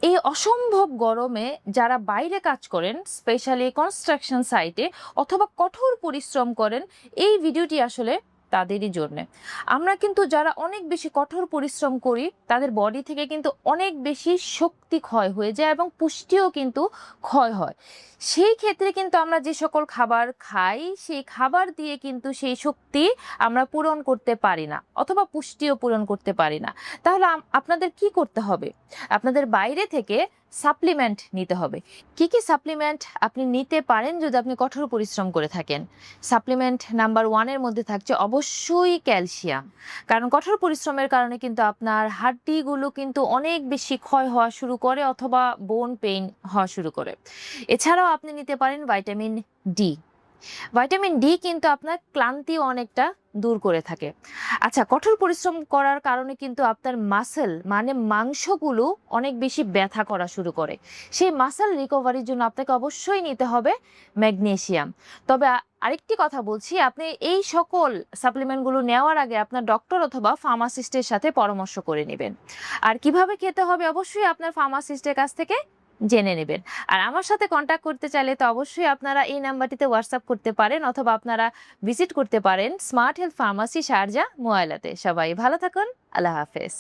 এই অসম্ভব গরমে যারা বাইরে কাজ করেন, স্পেশালি কনস্ট্রাকশন সাইটে অথবা কঠোর পরিশ্রম করেন, এই ভিডিওটি আসলে তাদেরই জন্যে। আমরা কিন্তু যারা অনেক বেশি কঠোর পরিশ্রম করি, তাদের বডি থেকে কিন্তু অনেক বেশি শক্তি ক্ষয় হয়ে যায় এবং পুষ্টিও কিন্তু ক্ষয় হয়। সেই ক্ষেত্রে কিন্তু আমরা যে সকল খাবার খাই, সেই খাবার দিয়ে কিন্তু সেই শক্তি আমরা পূরণ করতে পারি না, অথবা পুষ্টিও পূরণ করতে পারি না। তাহলে আপনাদের কি করতে হবে? আপনাদের বাইরে থেকে সাপ্লিমেন্ট নিতে হবে। কি কি সাপ্লিমেন্ট আপনি নিতে পারেন যদি আপনি কঠোর পরিশ্রম করে থাকেন? সাপ্লিমেন্ট নাম্বার 1 এর মধ্যে থাকছে অবশ্যই ক্যালসিয়াম। কারণ কঠোর পরিশ্রমের কারণে কিন্তু আপনার হাড্ডিগুলো কিন্তু অনেক বেশি ক্ষয় হওয়া শুরু করে অথবা বোন পেইন হওয়া শুরু করে। এছাড়াও আপনি নিতে পারেন ভাইটামিন ডি। ভাইটামিন ডি কিন্তু আপনার ক্লান্তি অনেকটা দূর করে থাকে। আচ্ছা, কঠোর পরিশ্রম করার কারণে কিন্তু আপনার মাসেল মানে মাংসগুলো অনেক বেশি ব্যথা করা শুরু করে। সেই মাসেল রিকভারির জন্য আপনাকে অবশ্যই নিতে হবে ম্যাগনেসিয়াম। তবে আরেকটি কথা বলছি, আপনি এই সকল সাপ্লিমেন্টগুলো নেওয়ার আগে আপনার ডক্টর অথবা ফার্মাসিস্টের সাথে পরামর্শ করে নেবেন। আর কিভাবে খেতে হবে অবশ্যই আপনার ফার্মাসিস্টের কাছ থেকে জেনে নেবেন। আর আমার সাথে কন্ট্যাক্ট করতে চাইলে তো অবশ্যই আপনারা এই নাম্বারটিতে হোয়াটসঅ্যাপ করতে পারেন অথবা আপনারা ভিজিট করতে পারেন স্মার্ট হেলথ ফার্মাসি শারজা মোয়াইলাতে। সবাই ভালো থাকুন। আল্লাহ হাফেজ।